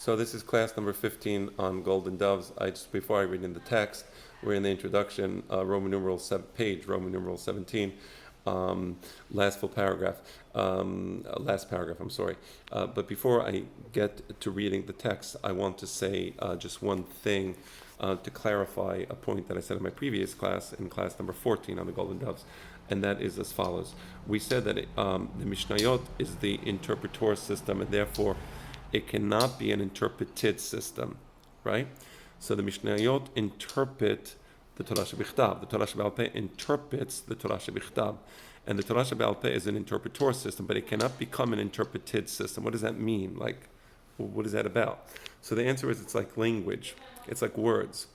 So this is class number 15 on golden doves. Before I read in the text, we're in the introduction, Roman numeral page, Roman numeral 17, last full paragraph, last paragraph. I'm sorry. But before I get to reading the text, I want to say just one thing to clarify a point that I said in my previous class, in class number 14 on the golden doves, and that is as follows. We said that the Mishnayot is the interpretor system, and therefore it cannot be an interpreted system, right? So the Mishnayot interpret the Torah Shebichtav. The Torah Shebe'al Peh interprets the Torah Shebichtav. And the Torah Shebe'al Peh is an interpretor system, but it cannot become an interpreted system. What does that mean? Like, what is that about? So the answer is it's like language. It's like words.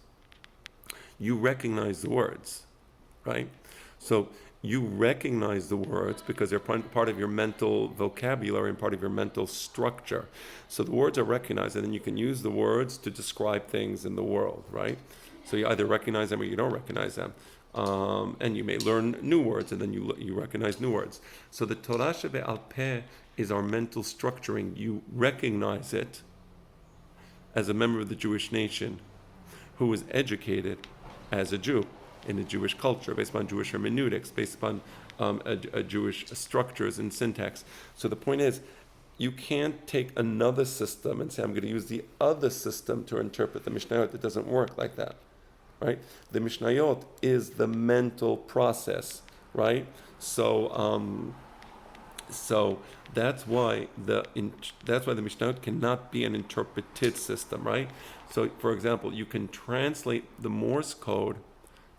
You recognize the words, right? So you recognize the words because they're part of your mental vocabulary and part of your mental structure. So the words are recognized, and then you can use the words to describe things in the world, right? So you either recognize them or you don't recognize them. And you may learn new words, and then you recognize new words. So the Torah Shebe'al Peh is our mental structuring. You recognize it as a member of the Jewish nation who was educated as a Jew in a Jewish culture, based upon Jewish hermeneutics, based upon a Jewish structures and syntax. So the point is, you can't take another system and say, I'm going to use the other system to interpret the Mishnayot. It doesn't work like that, right? The Mishnayot is the mental process, right? So that's why the Mishnayot cannot be an interpreted system, right? So, for example, you can translate the Morse code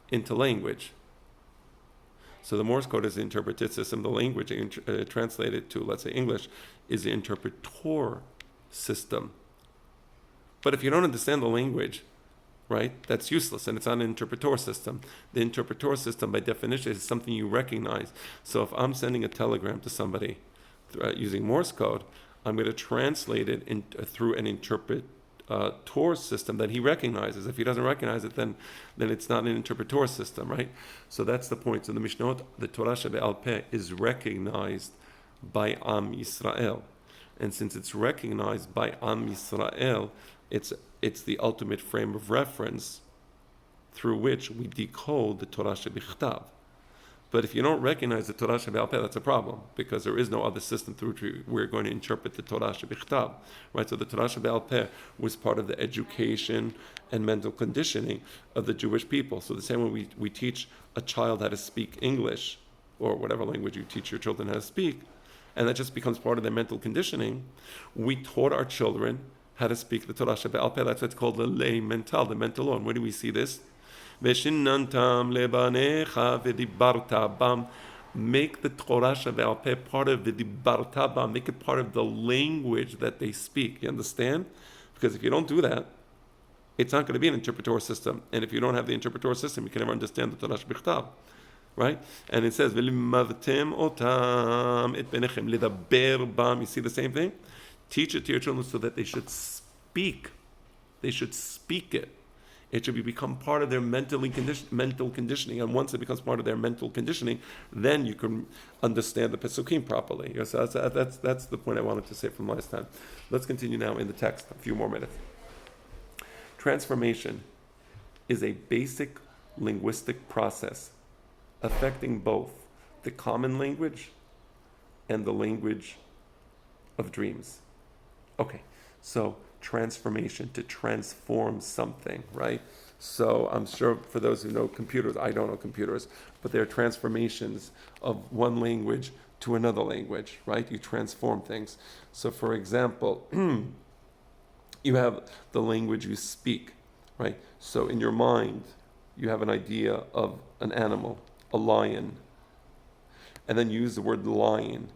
into language. So the Morse code is the interpreted system. The language translated to, let's say, English, is the interpretor system. But if you don't understand the language, right, that's useless, and it's not an interpretor system. The interpretor system, by definition, is something you recognize. So if I'm sending a telegram to somebody using Morse code, I'm going to translate it through an interpretor system that he recognizes. If he doesn't recognize it, then it's not an interpretor system, right? So that's the point. So the Mishnot, the Torah Shebe'al Peh, is recognized by Am Yisrael, and since it's recognized by Am Yisrael, it's the ultimate frame of reference through which we decode the Torah Shebichtav. But if you don't recognize the Torah Shebe'al Peh, that's a problem, because there is no other system through which we're going to interpret the Torah Shebichtav, right? So the Torah Shebe'al Peh was part of the education and mental conditioning of the Jewish people. So the same way we teach a child how to speak English, or whatever language you teach your children how to speak, and that just becomes part of their mental conditioning, we taught our children how to speak the Torah Shebe'al Peh. That's what's called the lei mental, the mental law. And where do we see this? Veshinantam lebanecha v'dibarta bam. Make the Torah Shebe'al Peh part of v'dibarta bam. Make it part of the language that they speak. You understand? Because if you don't do that, it's not going to be an interpretor system. And if you don't have the interpretor system, you can never understand the Torah Shebichtav. Right? And it says, v'limavtem otam et benechem ledaber bam. You see the same thing? Teach it to your children so that they should speak. They should speak it. It should become part of their mental conditioning. And once it becomes part of their mental conditioning, then you can understand the Pesukim properly. So that's the point I wanted to say from last time. Let's continue now in the text, a few more minutes. Transformation is a basic linguistic process affecting both the common language and the language of dreams. Okay, so transformation, to transform something, right? So I'm sure for those who know computers, I don't know computers, but they're transformations of one language to another language, right? You transform things. So for example, you have the language you speak, right? So in your mind, you have an idea of an animal, a lion, and then you use the word lion.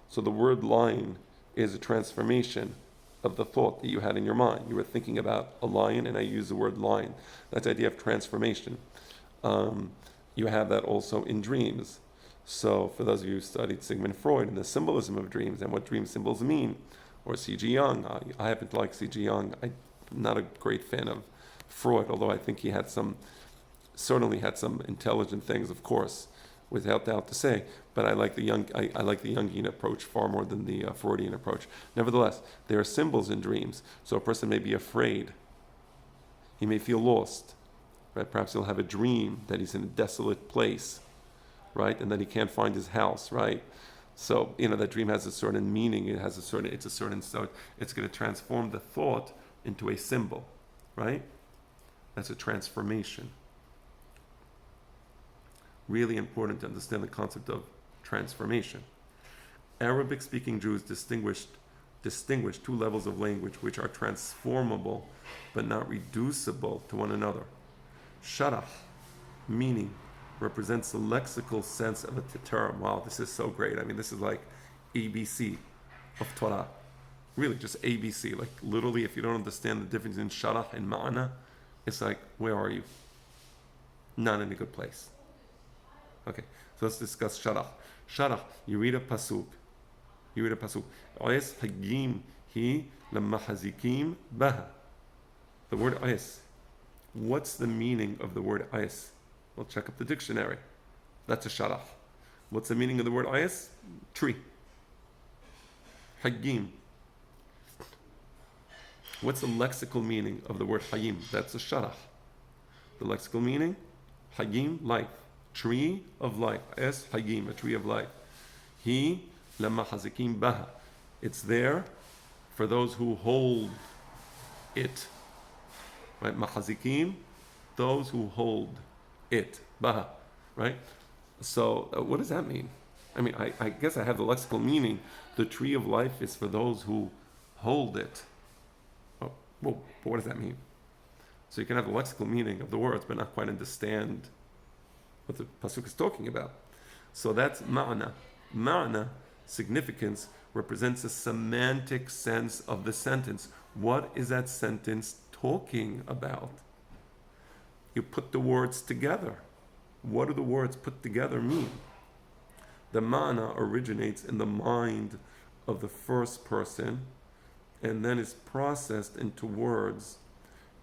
So the word lion is a transformation of the thought that you had in your mind. You were thinking about a lion, and I use the word lion. That's the idea of transformation. You have that also in dreams. So for those of you who studied Sigmund Freud and the symbolism of dreams and what dream symbols mean, or C.G. Jung, I happen to like C.G. Jung. I'm not a great fan of Freud, although I think he certainly had some intelligent things, of course. without doubt to say. But I like the I like the Jungian approach far more than the Freudian approach. Nevertheless, there are symbols in dreams. So a person may be afraid. He may feel lost. Right? Perhaps he'll have a dream that he's in a desolate place, right, and that he can't find his house, right. So that dream has a certain meaning. It's going to transform the thought into a symbol, right? That's a transformation. Really important to understand the concept of transformation. Arabic-speaking Jews distinguish two levels of language which are transformable but not reducible to one another. Sharah, meaning, represents the lexical sense of a term. Wow, this is so great. I mean, this is like ABC of Torah. Really, just ABC. Like, literally, if you don't understand the difference in sharah and ma'ana, it's like, where are you? Not in a good place. Okay, so let's discuss sharah. Sharah, you read a pasuk. Ois hagim hi lamahazikim baha. The word ois. What's the meaning of the word ois? We'll check up the dictionary. That's a sharah. What's the meaning of the word ayas? Tree. Hagim. What's the lexical meaning of the word hayim? That's a sharah. The lexical meaning? Hagim, life. Tree of life. Es hagim, a tree of life. He lama hazikim baha. It's there for those who hold it. Right? Mahazikim, those who hold it, baha, right? So what does that mean? I mean, I guess I have the lexical meaning. The tree of life is for those who hold it. Oh, well, but what does that mean? So you can have the lexical meaning of the words, but not quite understand what the pasuk is talking about. So that's ma'ana. Ma'ana, significance, represents a semantic sense of the sentence. What is that sentence talking about? You put the words together. What do the words put together mean? The ma'ana originates in the mind of the first person and then is processed into words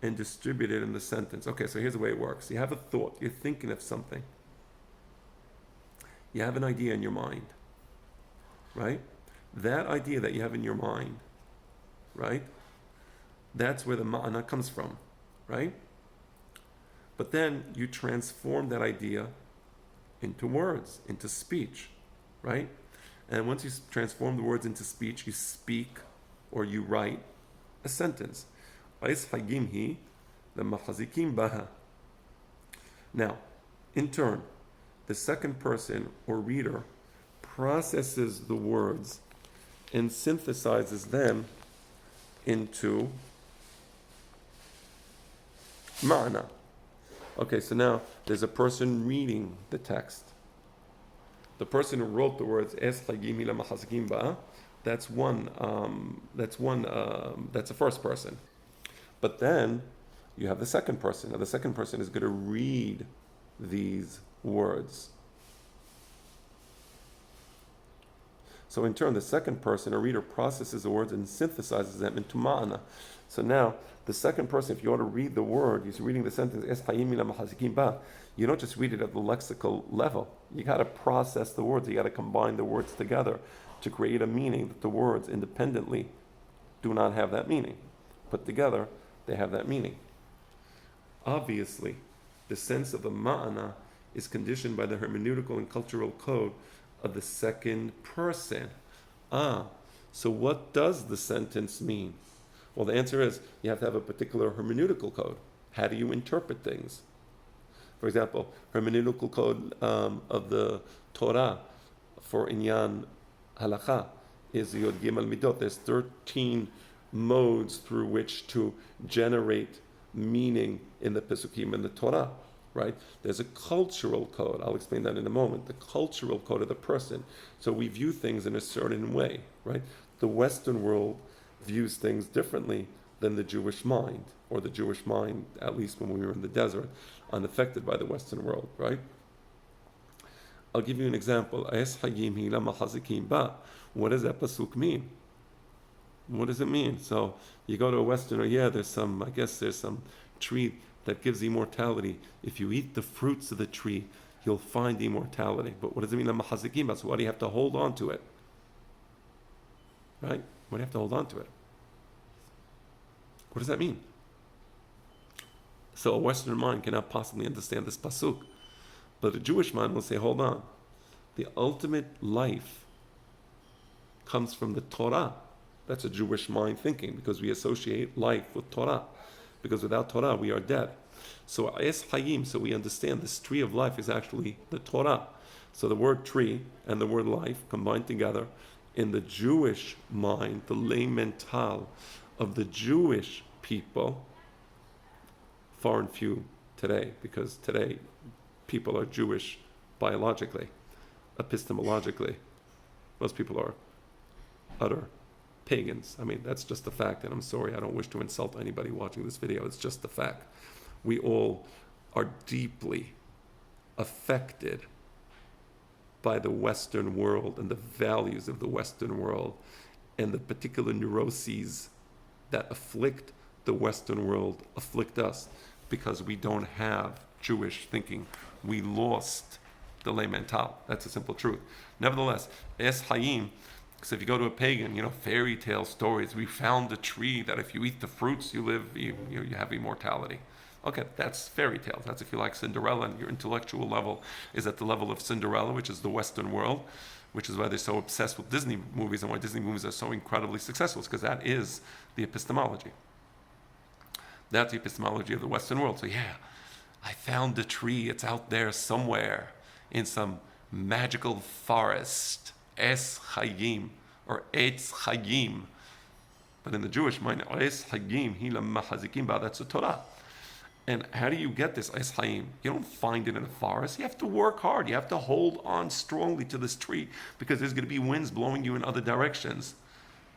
and distributed in the sentence. Okay, so here's the way it works. You have a thought. You're thinking of something. You have an idea in your mind, right? That idea that you have in your mind, right? That's where the ma'ana comes from, right? But then you transform that idea into words, into speech, right? And once you transform the words into speech, you speak or you write a sentence. Now, in turn, the second person or reader processes the words and synthesizes them into ma'ana. Okay, so now there's a person reading the text. The person who wrote the words "es hagim ila mahazikim ba," that's a first person. But then you have the second person. Now the second person is going to read these words. So in turn, the second person, a reader, processes the words and synthesizes them into ma'ana. So now, the second person, if you want to read the word, he's reading the sentence, Es hayim ila mahazikim ba. You don't just read it at the lexical level. You got to process the words. You got to combine the words together to create a meaning that the words independently do not have that meaning. Put together, they have that meaning. Obviously, the sense of the ma'ana is conditioned by the hermeneutical and cultural code of the second person. So what does the sentence mean? Well, the answer is you have to have a particular hermeneutical code. How do you interpret things? For example, hermeneutical code of the Torah for Inyan Halakha is Yod Gimel Midot. There's 13 modes through which to generate meaning in the Pesukim in the Torah, right? There's a cultural code. I'll explain that in a moment. The cultural code of the person. So we view things in a certain way, right? The Western world views things differently than the Jewish mind, or the Jewish mind, at least when we were in the desert, unaffected by the Western world, right? I'll give you an example. What does that pasuk mean? What does it mean? So you go to a Westerner, there's some tree that gives immortality. If you eat the fruits of the tree, you'll find immortality. But what does it mean? So why do you have to hold on to it? Right? Why do you have to hold on to it? What does that mean? So a Western mind cannot possibly understand this pasuk. But a Jewish mind will say, hold on. The ultimate life comes from the Torah. That's a Jewish mind thinking, because we associate life with Torah. Because without Torah, we are dead. So Es Hayim, so we understand this tree of life is actually the Torah. So the word tree and the word life combined together in the Jewish mind, the lay mental of the Jewish people, far and few today, because today people are Jewish biologically, epistemologically. Most people are utter pagans. I mean, that's just a fact, and I'm sorry, I don't wish to insult anybody watching this video. It's just a fact. We all are deeply affected by the Western world and the values of the Western world and the particular neuroses that afflict the Western world afflict us because we don't have Jewish thinking. We lost the lay mental. That's a simple truth. Nevertheless, Es Hayim, so if you go to a pagan, fairy tale stories, we found a tree that if you eat the fruits, you have immortality. Okay, that's fairy tales. That's if you like Cinderella and your intellectual level is at the level of Cinderella, which is the Western world, which is why they're so obsessed with Disney movies and why Disney movies are so incredibly successful, because that is the epistemology. That's the epistemology of the Western world. So yeah, I found a tree. It's out there somewhere in some magical forest. Es Hayim, or Eitz Hayim. But in the Jewish mind, Es Hayim, Hilam Mahazikim Ba, that's the Torah. And how do you get this Es Hayim? You don't find it in a forest. You have to work hard. You have to hold on strongly to this tree because there's going to be winds blowing you in other directions,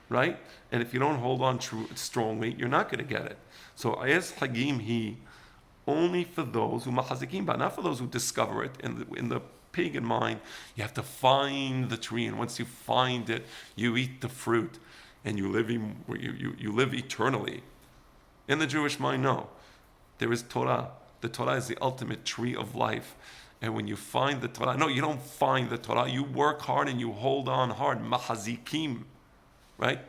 right? And if you don't hold on strongly, you're not going to get it. So Es Hayim He, only for those who Mahazikim Ba, not for those who discover it in the pagan mind. You have to find the tree, and once you find it, you eat the fruit, and you live eternally. In the Jewish mind, no. There is Torah. The Torah is the ultimate tree of life. And when you find the Torah, no, you don't find the Torah. You work hard and you hold on hard. Mahazikim, right?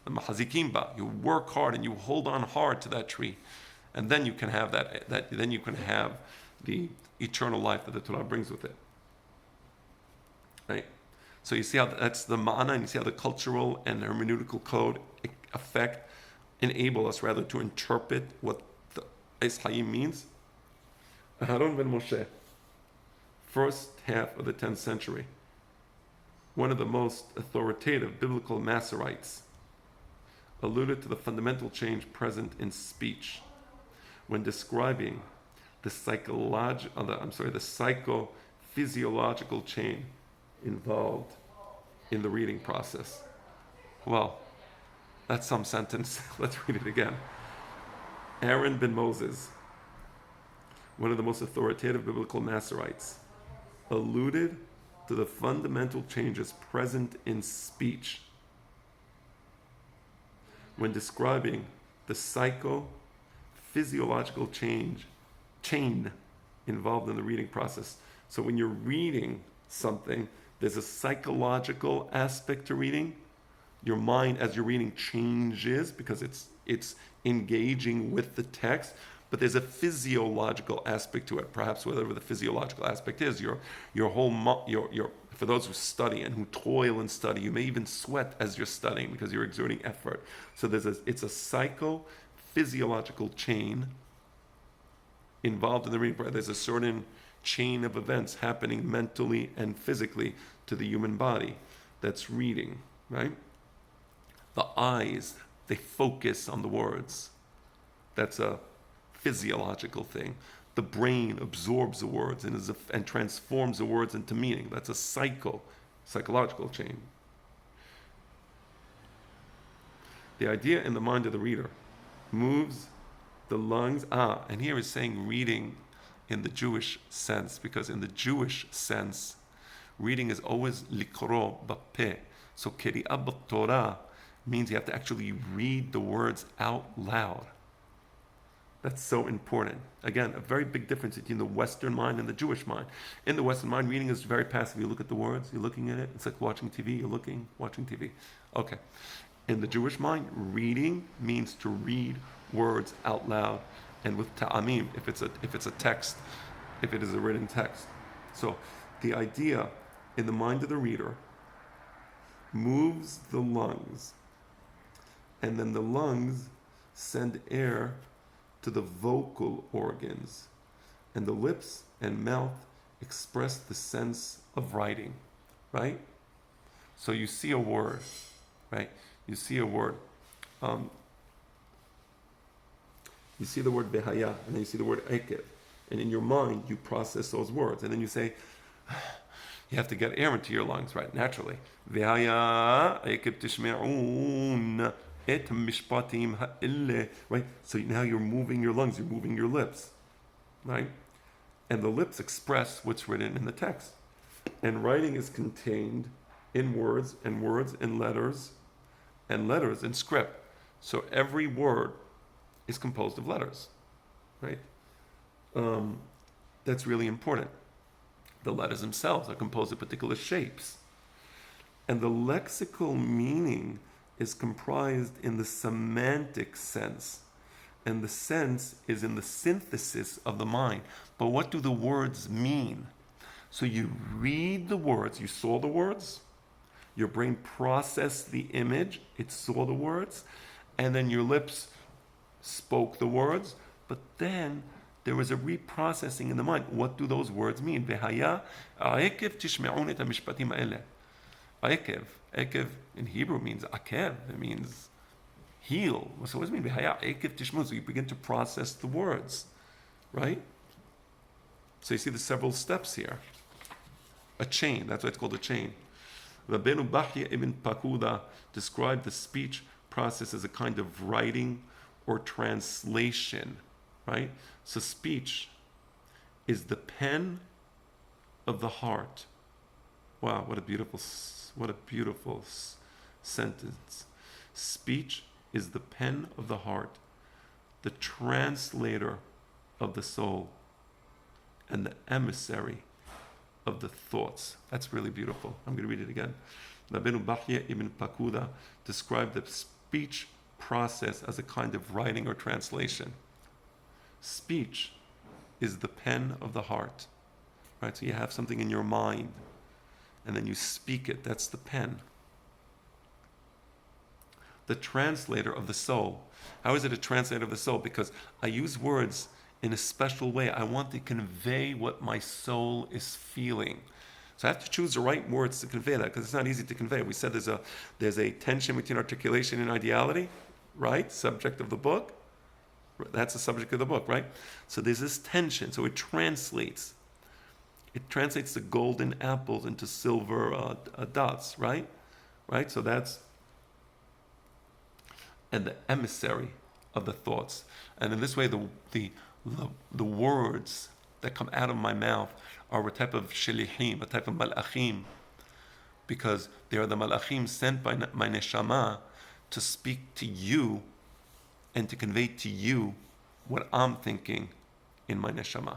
The Mahazikim Ba. You work hard and you hold on hard to that tree. And then you can have then you can have the eternal life that the Torah brings with it. Right? So you see how that's the ma'ana, and you see how the cultural and hermeneutical code enable us rather to interpret what the Es Hayim means. Aharon ben Moshe, first half of the 10th century, one of the most authoritative biblical Masoretes, alluded to the fundamental change present in speech when describing the psychophysiological chain involved in the reading process. Well, that's some sentence. Let's read it again. Aaron ben Moses, one of the most authoritative biblical Masoretes, alluded to the fundamental changes present in speech when describing the psychophysiological chain involved in the reading process. So when you're reading something, there's a psychological aspect to reading. Your mind, as you're reading, changes because it's engaging with the text. But there's a physiological aspect to it. Perhaps whatever the physiological aspect is, your for those who study and who toil and study, you may even sweat as you're studying because you're exerting effort. So it's a psychophysiological chain involved in the reading. There's a certain chain of events happening mentally and physically to the human body that's reading, right? The eyes, they focus on the words. That's a physiological thing. The brain absorbs the words and transforms the words into meaning. That's a psychological chain. The idea in the mind of the reader moves the lungs. And here is saying reading in the Jewish sense, because in the Jewish sense, reading is always likro b'peh. So keri'ah b'torah means you have to actually read the words out loud. That's so important. Again, a very big difference between the Western mind and the Jewish mind. In the Western mind, reading is very passive. You look at the words, you're looking at it. It's like watching TV. You're looking, watching TV. Okay. In the Jewish mind, reading means to read words out loud and with ta'amim, if it's a text, if it is a written text. So the idea in the mind of the reader moves the lungs, and then the lungs send air to the vocal organs, and the lips and mouth express the sense of writing, right? So you see a word, right? You see a word. You see the word behaya, and then you see the word ekev. And in your mind, you process those words. And then you say, you have to get air into your lungs, right? Naturally. Behaya, ekev tishme'un, et mishpatim ha'ille. Right? So now you're moving your lungs, you're moving your lips. Right? And the lips express what's written in the text. And writing is contained in words, and words in letters, and letters in script. So every word is composed of letters, right? That's really important. The letters themselves are composed of particular shapes. And the lexical meaning is comprised in the semantic sense. And the sense is in the synthesis of the mind. But what do the words mean? So you read the words, you saw the words, your brain processed the image, it saw the words, and then your lips spoke the words, but then there was a reprocessing in the mind. What do those words mean? V'haya akev tishme'un et hamishpatim ha'ele. Akev in Hebrew means akev. It means heal. So what does it mean? V'haya akev tishme'un. So you begin to process the words, right? So you see the several steps here. A chain. That's why it's called a chain. Rabbeinu Bachya ibn Pakuda described the speech process as a kind of writing or translation, right? So speech is the pen of the heart. Wow, what a beautiful sentence. Speech is the pen of the heart, the translator of the soul, and the emissary of the thoughts. That's really beautiful. I'm going to read it again. Rabbeinu Bachya ibn Pakuda described the speech process as a kind of writing or translation. Speech is the pen of the heart, right? So you have something in your mind, and then you speak it. That's the pen. The translator of the soul. How is it a translator of the soul? Because I use words in a special way. I want to convey what my soul is feeling. So I have to choose the right words to convey that, because it's not easy to convey. We said there's a tension between articulation and ideality, right? Subject of the book. That's the subject of the book, right? So there's this tension. So it translates. It translates the golden apples into silver dots, right? Right? So that's, and the emissary of the thoughts. And in this way, the words that come out of my mouth are a type of shilihim, a type of malachim, because they are the malachim sent by my neshama to speak to you and to convey to you what I'm thinking in my neshama.